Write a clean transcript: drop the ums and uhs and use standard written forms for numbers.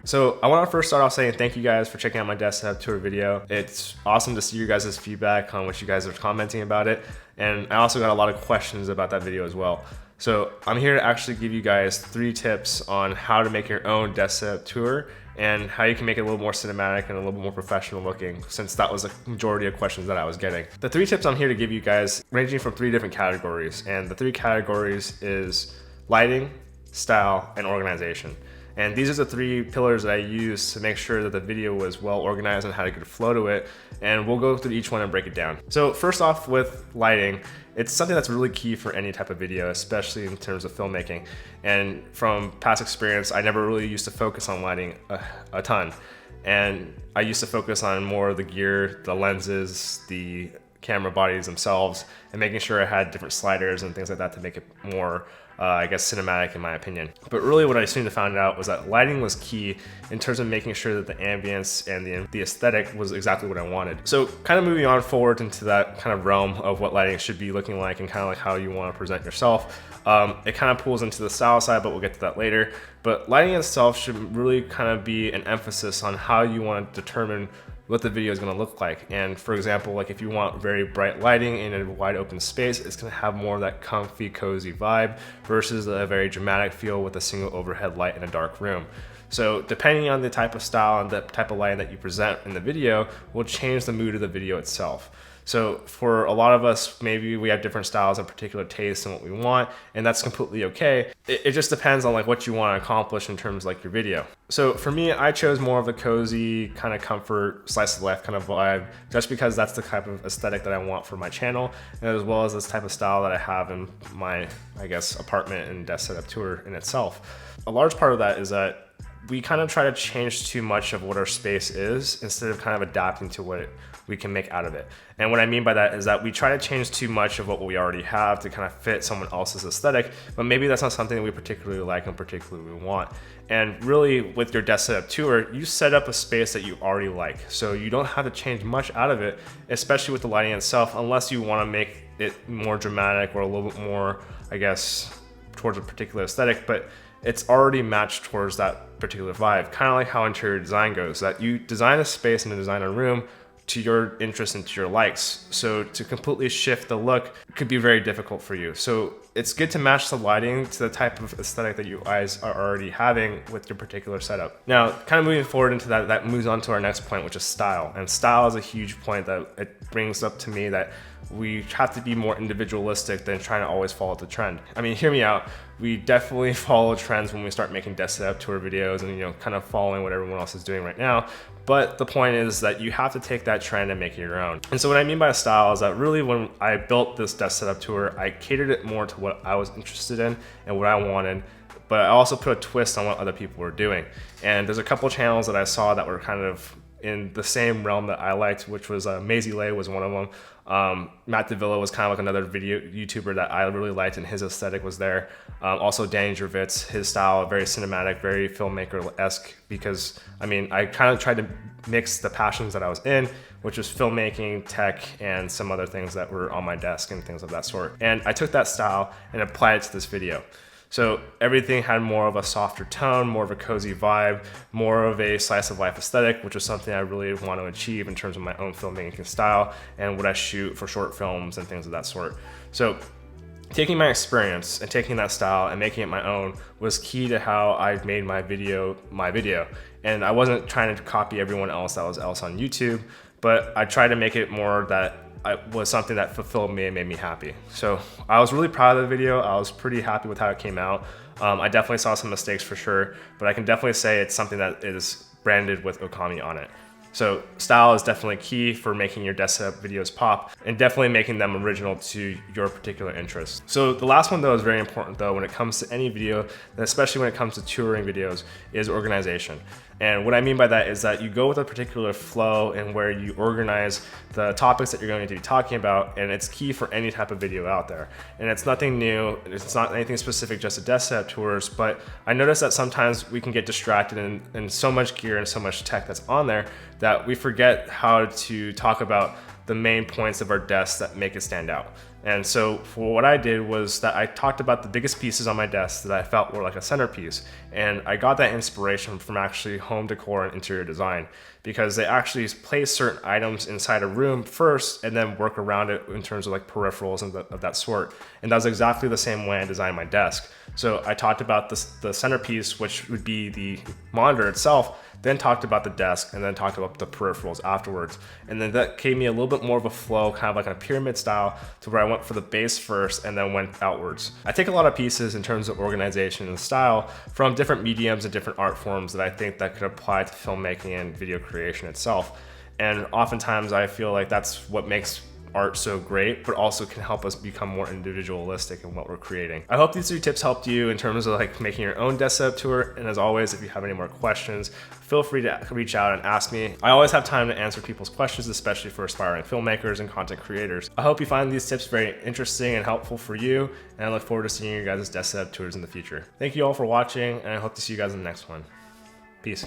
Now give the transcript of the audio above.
So I want to first start off saying thank you guys for checking out my desktop tour video. It's awesome to see your guys' feedback on what you guys are commenting about it. And I also got a lot of questions about that video as well. So I'm here to actually give you guys 3 tips on how to make your own desktop tour and how you can make it a little more cinematic and a little bit more professional looking, since that was the majority of questions that I was getting. The 3 tips I'm here to give you guys ranging from 3 different categories. And the 3 categories is lighting, style, and organization. And these are the 3 pillars that I use to make sure that the video was well organized and had a good flow to it. And we'll go through each one and break it down. So first off with lighting, it's something that's really key for any type of video, especially in terms of filmmaking. And from past experience, I never really used to focus on lighting a ton. And I used to focus on more of the gear, the lenses, the camera bodies themselves, and making sure I had different sliders and things like that to make it more I guess cinematic in my opinion. But really what I soon found out was that lighting was key in terms of making sure that the ambience and the aesthetic was exactly what I wanted. So kind of moving on forward into that kind of realm of what lighting should be looking like and kind of like how you want to present yourself. It kind of pulls into the style side, but we'll get to that later. But lighting itself should really kind of be an emphasis on how you want to determine what the video is going to look like. And for example, like if you want very bright lighting in a wide open space, it's going to have more of that comfy, cozy vibe versus a very dramatic feel with a single overhead light in a dark room. So depending on the type of style and the type of lighting that you present in the video will change the mood of the video itself. So for a lot of us, maybe we have different styles and particular tastes and what we want, and that's completely okay. It just depends on like what you want to accomplish in terms of like your video. So for me, I chose more of a cozy kind of comfort, slice of life kind of vibe, just because that's the type of aesthetic that I want for my channel, and as well as this type of style that I have in my, I guess, apartment and desk setup tour in itself. A large part of that is that we kind of try to change too much of what our space is instead of kind of adapting to what we can make out of it. And what I mean by that is that we try to change too much of what we already have to kind of fit someone else's aesthetic, but maybe that's not something that we particularly like and particularly want. And really with your desk setup tour, you set up a space that you already like. So you don't have to change much out of it, especially with the lighting itself, unless you want to make it more dramatic or a little bit more, I guess, towards a particular aesthetic. But it's already matched towards that particular vibe, kind of like how interior design goes, that you design a space and design a room to your interest and to your likes. So to completely shift the look could be very difficult for you. So it's good to match the lighting to the type of aesthetic that you guys are already having with your particular setup. Now, kind of moving forward into that moves on to our next point, which is style. And style is a huge point that it brings up to me, that we have to be more individualistic than trying to always follow the trend. I mean, hear me out. We definitely follow trends when we start making desk setup tour videos and, you know, kind of following what everyone else is doing right now. But the point is that you have to take that trend and make it your own. And so what I mean by style is that really when I built this desk setup tour, I catered it more to what I was interested in and what I wanted, but I also put a twist on what other people were doing. And there's a couple channels that I saw that were kind of in the same realm that I liked, which was Maisie Lay was one of them. Matt Davila was kind of like another video YouTuber that I really liked, and his aesthetic was there. Also Danny Gervitz, his style, very cinematic, very filmmaker-esque, because I mean, I kind of tried to mix the passions that I was in, which was filmmaking, tech, and some other things that were on my desk and things of that sort. And I took that style and applied it to this video. So everything had more of a softer tone, more of a cozy vibe, more of a slice of life aesthetic, which is something I really want to achieve in terms of my own filmmaking style and what I shoot for short films and things of that sort. So taking my experience and taking that style and making it my own was key to how I made my video. And I wasn't trying to copy everyone else that was on YouTube, but I tried to make it more that was something that fulfilled me and made me happy. So I was really proud of the video. I was pretty happy with how it came out. I definitely saw some mistakes for sure, but I can definitely say it's something that is branded with Okami on it. So style is definitely key for making your desk setup videos pop and definitely making them original to your particular interests. So the last one though is very important though when it comes to any video, and especially when it comes to touring videos, is organization. And what I mean by that is that you go with a particular flow and where you organize the topics that you're going to be talking about, and it's key for any type of video out there. And it's nothing new, it's not anything specific just to desk setup tours, but I notice that sometimes we can get distracted in so much gear and so much tech that's on there that we forget how to talk about the main points of our desk that make it stand out. And so for what I did was that I talked about the biggest pieces on my desk that I felt were like a centerpiece. And I got that inspiration from actually home decor and interior design, because they actually place certain items inside a room first and then work around it in terms of like peripherals and of that sort. And that was exactly the same way I designed my desk. So I talked about the centerpiece, which would be the monitor itself, then talked about the desk, and then talked about the peripherals afterwards. And then that gave me a little bit more of a flow, kind of like a pyramid style, to where I went for the base first and then went outwards. I take a lot of pieces in terms of organization and style from different mediums and different art forms that I think that could apply to filmmaking and video creation itself. And oftentimes I feel like that's what makes art so great, but also can help us become more individualistic in what we're creating. I hope these 3 tips helped you in terms of like making your own desk setup tour. And as always, if you have any more questions, feel free to reach out and ask me. I always have time to answer people's questions, especially for aspiring filmmakers and content creators. I hope you find these tips very interesting and helpful for you, and I look forward to seeing you guys' desk setup tours in the future. Thank you all for watching, and I hope to see you guys in the next one. Peace.